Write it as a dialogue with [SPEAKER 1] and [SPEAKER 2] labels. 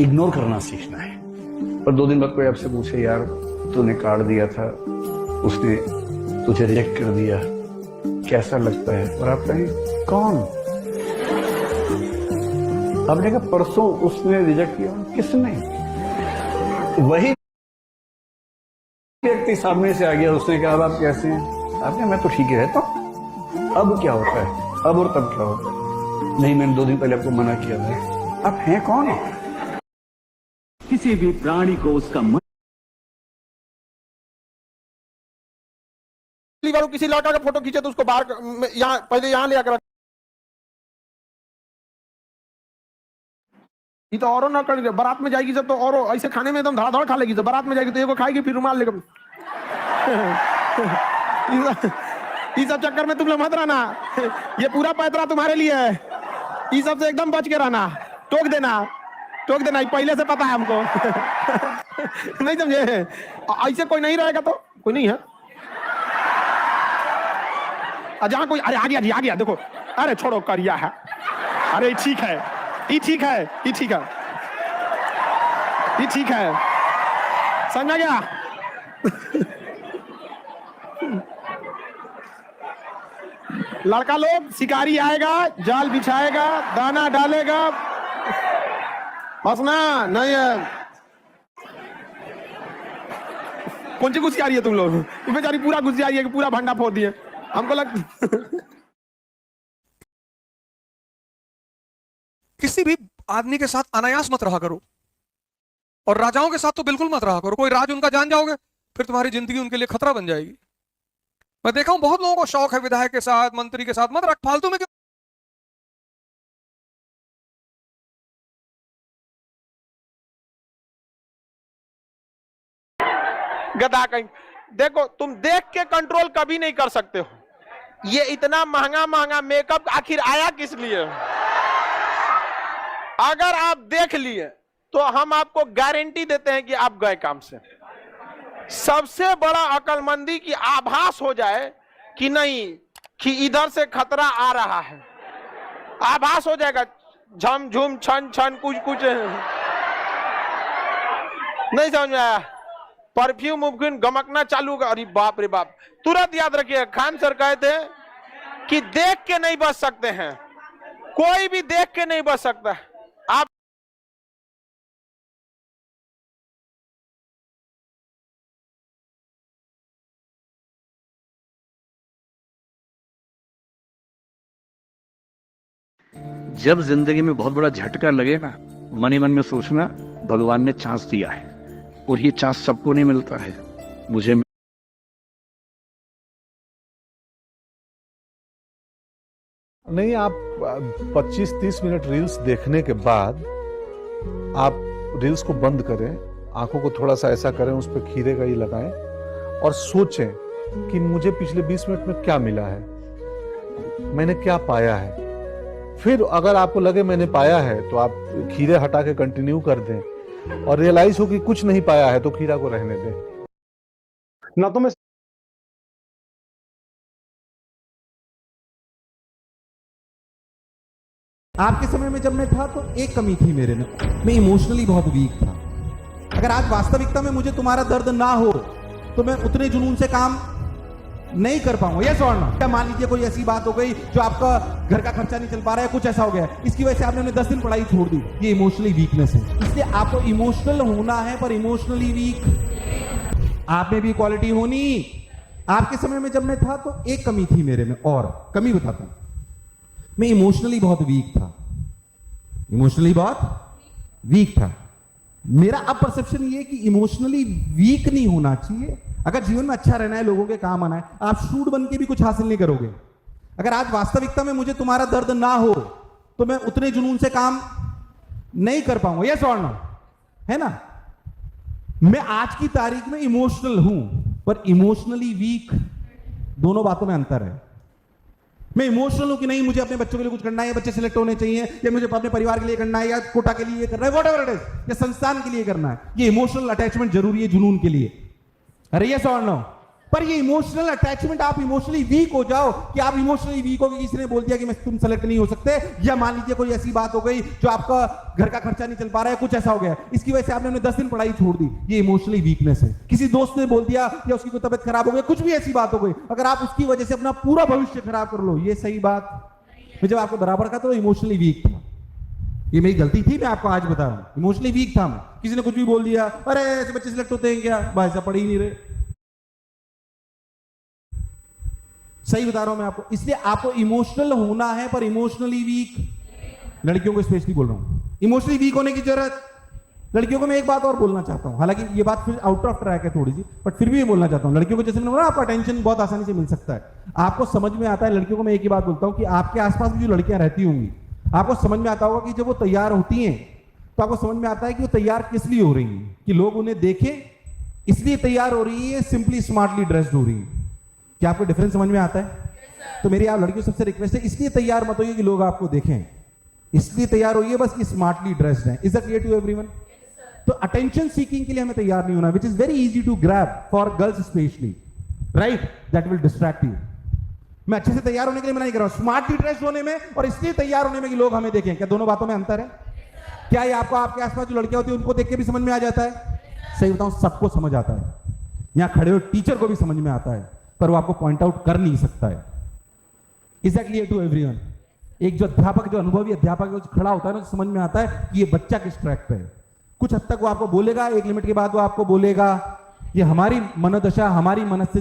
[SPEAKER 1] Ignore करना सीखना है। पर 2 दिन बाद कोई आपसे पूछे, यार तूने कार्ड दिया था, उसने तुझे रिजेक्ट कर दिया, कैसा लगता है? और आप कहें कौन? आपने कहा परसों उसने रिजेक्ट किया। किसने? वही व्यक्ति सामने से आ गया, उसने कहा आप कैसे हैं? आपने मैं तो ठीक ही रहता हूं। अब क्या होता है? अब और तब क्या होता है? नहीं, मैंने 2 दिन पहले आपको मना किया था। आप हैं कौन?
[SPEAKER 2] किसी भी प्राणी को उसका मन
[SPEAKER 3] वालों किसी लड़का का फोटो खींचे तो उसको बाहर यहाँ पहले यहाँ ले आकर ये तो औरों ना कर बारात में जाएगी सब तो औरों ऐसे खाने में एकदम धड़ाधड़ खा लेगी। तो बारात में जाएगी तो एगो खाएगी फिर रुमाल लेकर इस सब चक्कर में तुम लोग मत रहना। ये पूरा पैतरा तुम्हारे लिए है। इस सब से एकदम बच के रहना। टोक देना पहले से पता है हमको। नहीं समझे? ऐसे कोई नहीं रहेगा तो कोई नहीं है। जहां कोई अरे आ गया देखो, अरे छोड़ो करिया है, अरे ठीक है, ये ठीक है, समझा गया? लड़का लोग शिकारी आएगा, जाल बिछाएगा, दाना डालेगा, हंसना नहीं है। कौन सी गुस्सियारी है तुम लोग? बेचारी पूरा गुस्सियारी है कि पूरा भंडा फोड़ दिए हमको
[SPEAKER 4] किसी भी आदमी के साथ अनायास मत रहा करो, और राजाओं के साथ तो बिल्कुल मत रहा करो। कोई राज उनका जान जाओगे फिर तुम्हारी जिंदगी उनके लिए खतरा बन जाएगी। मैं देखा हूं बहुत लोगों को शौक है विधायक के साथ, मंत्री के साथ, मत रख फालतू में। क्यों?
[SPEAKER 3] गधा कहीं। देखो तुम देख के कंट्रोल कभी नहीं कर सकते हो। ये इतना महंगा मेकअप आखिर आया किस लिए? अगर आप देख लिए तो हम आपको गारंटी देते हैं कि आप गए काम से। सबसे बड़ा अकलमंदी की आभास हो जाए कि नहीं कि इधर से खतरा आ रहा है, आभास हो जाएगा। झम झुम छन छन कुछ नहीं समझ में आया? परफ्यूम उफ्यूम गमकना चालू का, अरे बाप रे बाप। तुरंत याद रखिए, खान सर कहते हैं कि देख के नहीं बच सकते हैं, कोई भी देख के नहीं बच सकता। आप
[SPEAKER 1] जब जिंदगी में बहुत बड़ा झटका लगे ना, मन ही मन में सोचना भगवान ने चांस दिया है, और ये चांस सबको नहीं मिलता है। मुझे
[SPEAKER 5] नहीं, आप 25-30 मिनट रील्स देखने के बाद आप रील्स को बंद करें, आंखों को थोड़ा सा ऐसा करें, उस पर खीरे का ही लगाएं और सोचें कि मुझे पिछले 20 मिनट में क्या मिला है, मैंने क्या पाया है। फिर अगर आपको लगे मैंने पाया है तो आप खीरे हटा के कंटिन्यू कर दें, और रियलाइज हो कि कुछ नहीं पाया है तो खीरा को रहने दें। ना तो मैं
[SPEAKER 6] आपके समय में जब मैं था तो एक कमी थी मेरे में, मैं इमोशनली बहुत वीक था। अगर आज वास्तविकता में मुझे तुम्हारा दर्द ना हो तो मैं उतने जुनून से काम नहीं कर पाऊंगा। यस और नो? क्या मान लीजिए कोई ऐसी बात हो गई जो आपका घर का खर्चा नहीं चल पा रहा है, कुछ ऐसा हो गया, इसकी वजह से आपने 10 दिन पढ़ाई छोड़ दी, ये इमोशनली वीकनेस है। इसलिए आपको इमोशनल होना है, पर इमोशनली वीक आप में भी क्वालिटी होनी। आपके समय में जब मैं था तो एक कमी थी मेरे में, और कमी बताता हूं, मैं इमोशनली बहुत वीक था। इमोशनली बहुत वीक था। मेरा अब परसेप्शन ये कि इमोशनली वीक नहीं होना चाहिए। अगर जीवन में अच्छा रहना है, लोगों के काम आना है, आप शूट बन के भी कुछ हासिल नहीं करोगे। अगर आज वास्तविकता में मुझे तुम्हारा दर्द ना हो तो मैं उतने जुनून से काम नहीं कर पाऊंगा। यस और नो? है ना? मैं आज की तारीख में इमोशनल हूं, पर इमोशनली वीक, दोनों बातों में अंतर है। मैं इमोशनल हूं कि नहीं मुझे अपने बच्चों के लिए कुछ करना है, बच्चे सिलेक्ट होने चाहिए, या मुझे अपने परिवार के लिए करना है, या कोटा के लिए करना है, व्हाटएवर इट इज, या संस्थान के लिए करना है। ये इमोशनल अटैचमेंट जरूरी है जुनून के लिए। अरे यस और नो? पर ये इमोशनल अटैचमेंट, आप इमोशनली वीक हो जाओ कि आप इमोशनली वीक हो कि किसी ने बोल दिया कि मैं तुम सेलेक्ट नहीं हो सकते, या मान लीजिए कोई ऐसी बात हो गई जो आपका घर का खर्चा नहीं चल पा रहा है, कुछ ऐसा हो गया, इसकी वजह से आपने अपने 10 दिन पढ़ाई छोड़ दी, ये इमोशनली वीकनेस है। किसी दोस्त ने बोल दिया या उसकी कोई तबियत खराब हो गई, कुछ भी ऐसी बात हो गई, अगर आप उसकी वजह से अपना पूरा भविष्य खराब कर लो, ये सही बात? मैं जब आपको बराबर कहा तो इमोशनली वीक था, ये मेरी गलती थी, मैं आपको आज बता रहा हूं, इमोशनली वीक था मैं। किसी ने कुछ भी बोल दिया, अरे ऐसे बच्चे सिलेक्ट होते हैं क्या, भाई साहब पढ़ ही नहीं रहे। सही बता रहा हूं मैं आपको, इसलिए आपको इमोशनल होना है, पर इमोशनली वीक, लड़कियों को स्पेशली बोल रहा हूं, इमोशनली वीक होने की जरूरत। लड़कियों को मैं एक बात और बोलना चाहता हूं, हालांकि ये बात फिर आउट ऑफ ट्रैक है थोड़ी सी, बट फिर भी ये बोलना चाहता हूं। लड़कियों को जैसे मैंने बोला आपको अटेंशन बहुत आसानी से मिल सकता है, आपको समझ में आता है। लड़कियों को मैं एक ही बात बोलता हूं कि आपके आसपास भी जो लड़कियां रहती होंगी, आपको समझ में आता होगा कि जब वो तैयार होती हैं तो आपको समझ में आता है कि वो तैयार किस लिए हो रही हैं, कि लोग उन्हें देखें इसलिए तैयार हो रही है, सिंपली स्मार्टली ड्रेस्ड हो रही है। क्या आपको डिफरेंस समझ में आता है? तो मेरी आप लड़कियों सबसे रिक्वेस्ट है, इसलिए तैयार मत होइए कि लोग आपको देखें, इसलिए तैयार होइए बस कि स्मार्टली ड्रेस्ड हैं। Is that clear to everyone? तो अटेंशन सीकिंग के लिए हमें तैयार नहीं होना, which is very easy to grab for girls specially, right? That will distract you. मैं अच्छे से तैयार होने के लिए मना नहीं कर रहा हूं, स्मार्टली ड्रेस्ड होने में और इसलिए तैयार होने में कि लोग हमें देखें। क्या दोनों बातों में अंतर है? क्या ये आपको आपके आसपास जो लड़कियां होती है उनको देख के भी समझ में आ जाता है? सही बताऊं, सबको समझ आता है, यहां खड़े हुए टीचर को भी समझ में आता है, पर वो आपको पॉइंट आउट कर नहीं सकता है। Is that clear to everyone? एक जो अध्यापक, जो अनुभवी अध्यापक जो खड़ा होता है ना, तो समझ में आता है कि ये बच्चा किस ट्रैक पे है। कुछ हद तक वो आपको बोलेगा, एक लिमिट के बाद वो आपको बोलेगा, ये हमारी मनोदशा, हमारी मनस्थिति